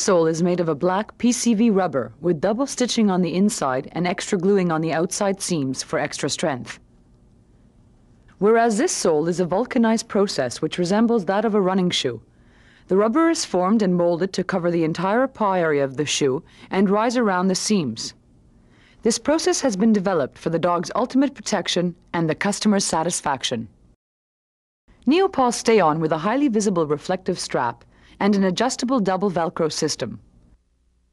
sole is made of a black PCV rubber with double stitching on the inside and extra gluing on the outside seams for extra strength. Whereas this sole is a vulcanized process which resembles that of a running shoe. The rubber is formed and molded to cover the entire paw area of the shoe and rise around the seams. This process has been developed for the dog's ultimate protection and the customer's satisfaction. Neopaws stay on with a highly visible reflective strap and an adjustable double Velcro system.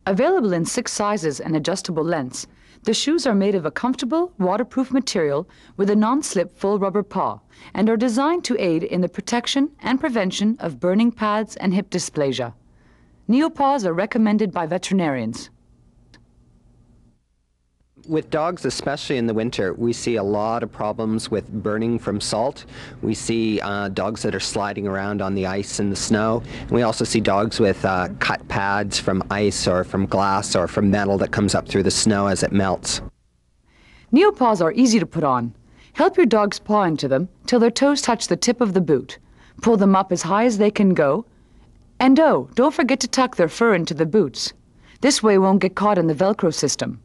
Available in 6 sizes and adjustable lengths, the shoes are made of a comfortable, waterproof material with a non-slip full rubber paw and are designed to aid in the protection and prevention of burning pads and hip dysplasia. Neopaws are recommended by veterinarians. With dogs, especially in the winter, we see a lot of problems with burning from salt. We see dogs that are sliding around on the ice and the snow. And we also see dogs with cut pads from ice or from glass or from metal that comes up through the snow as it melts. Neopaws are easy to put on. Help your dog's paw into them till their toes touch the tip of the boot. Pull them up as high as they can go. And oh, don't forget to tuck their fur into the boots. This way won't get caught in the Velcro system.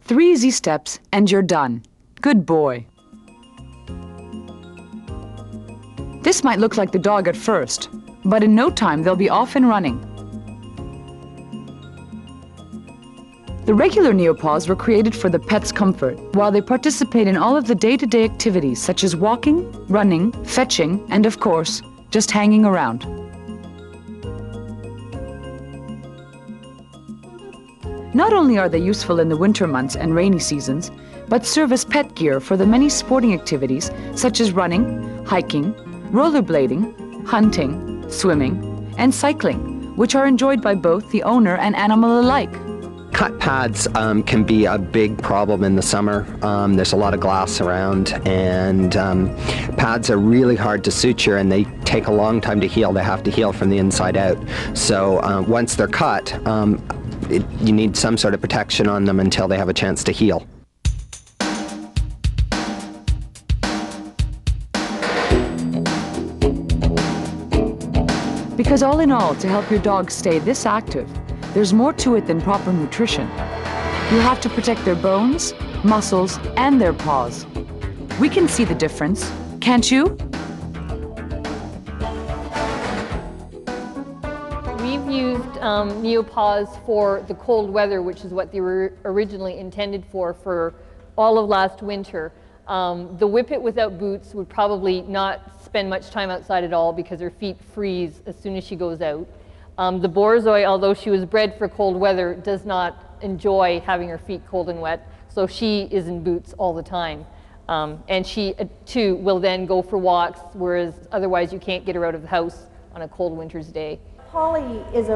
3 easy steps and you're done. Good boy. This might look like the dog at first, but in no time they'll be off and running. The regular Neopaws were created for the pet's comfort, while they participate in all of the day-to-day activities such as walking, running, fetching, and of course, just hanging around. Not only are they useful in the winter months and rainy seasons, but serve as pet gear for the many sporting activities such as running, hiking, rollerblading, hunting, swimming, and cycling, which are enjoyed by both the owner and animal alike. Cut pads can be a big problem in the summer. There's a lot of glass around, and pads are really hard to suture and they take a long time to heal. They have to heal from the inside out. So once they're cut, you need some sort of protection on them until they have a chance to heal. Because all in all, to help your dog stay this active, there's more to it than proper nutrition. You have to protect their bones, muscles, and their paws. We can see the difference, can't you? We've used Neopaws for the cold weather, which is what they were originally intended for all of last winter. The Whippet without boots would probably not spend much time outside at all because her feet freeze as soon as she goes out. The Borzoi, although she was bred for cold weather, does not enjoy having her feet cold and wet, so she is in boots all the time. And she, too, will then go for walks, whereas otherwise you can't get her out of the house on a cold winter's day. Polly is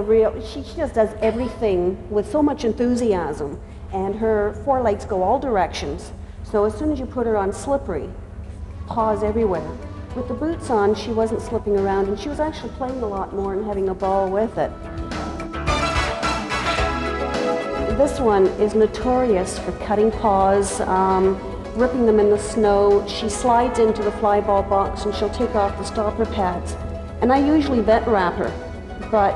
she just does everything with so much enthusiasm, and her forelegs go all directions. So as soon as you put her on slippery, paws everywhere. With the boots on, she wasn't slipping around, and she was actually playing a lot more and having a ball with it. This one is notorious for cutting paws, ripping them in the snow. She slides into the FLYBALL box and she'll take off the stopper pads. And I usually vet wrap her, but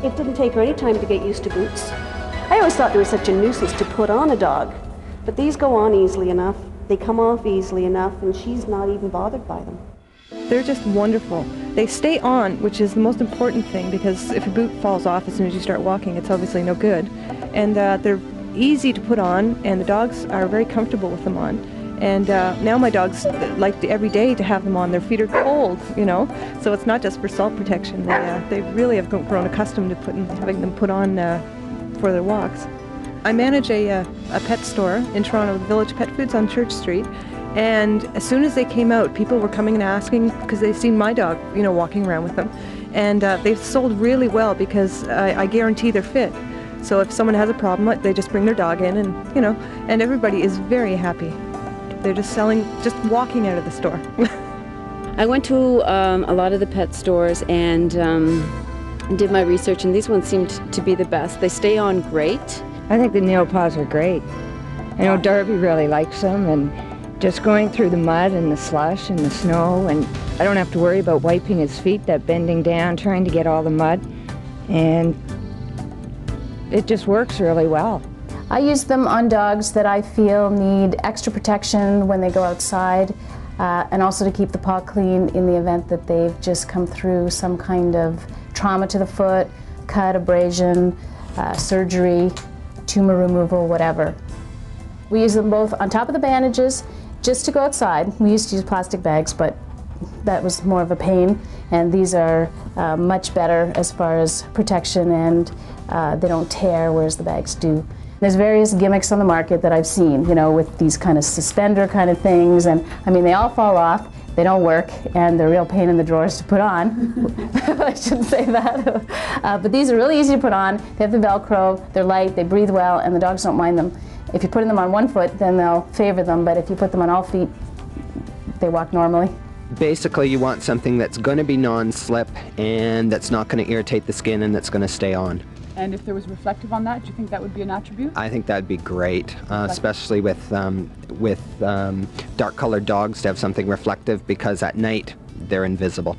it didn't take her any time to get used to boots. I always thought they were such a nuisance to put on a dog, but these go on easily enough, they come off easily enough, and she's not even bothered by them. They're just wonderful. They stay on, which is the most important thing, because if a boot falls off as soon as you start walking, it's obviously no good. And they're easy to put on, and the dogs are very comfortable with them on. And now my dogs like every day to have them on. Their feet are cold, you know, so it's not just for salt protection. They really have grown accustomed to having them put on for their walks. I manage a pet store in Toronto, Village Pet Foods on Church Street, and as soon as they came out, people were coming and asking because they've seen my dog, you know, walking around with them, and they've sold really well because I guarantee they're fit. So if someone has a problem, they just bring their dog in, and you know, and everybody is very happy. They're just walking out of the store. I went to a lot of the pet stores and did my research, and these ones seemed to be the best. They stay on great. I think the Neopaws are great. I know Darby really likes them, and just going through the mud and the slush and the snow, and I don't have to worry about wiping his feet, that bending down, trying to get all the mud. and it just works really well. I use them on dogs that I feel need extra protection when they go outside, and also to keep the paw clean in the event that they've just come through some kind of trauma to the foot, cut, abrasion, surgery, tumor removal, whatever. We use them both on top of the bandages just to go outside. We used to use plastic bags, but that was more of a pain, and these are much better as far as protection, and they don't tear, whereas the bags do. There's various gimmicks on the market that I've seen, you know, with these kind of suspender kind of things, and I mean, they all fall off, they don't work, and they're a real pain in the drawers to put on. I shouldn't say that. But these are really easy to put on. They have the Velcro, they're light, they breathe well, and the dogs don't mind them. If you're putting them on one foot, then they'll favor them, but if you put them on all feet, they walk normally. Basically, you want something that's going to be non-slip and that's not going to irritate the skin and that's going to stay on. And if there was reflective on that, do you think that would be an attribute? I think that'd be great, especially with dark-colored dogs, to have something reflective, because at night they're invisible.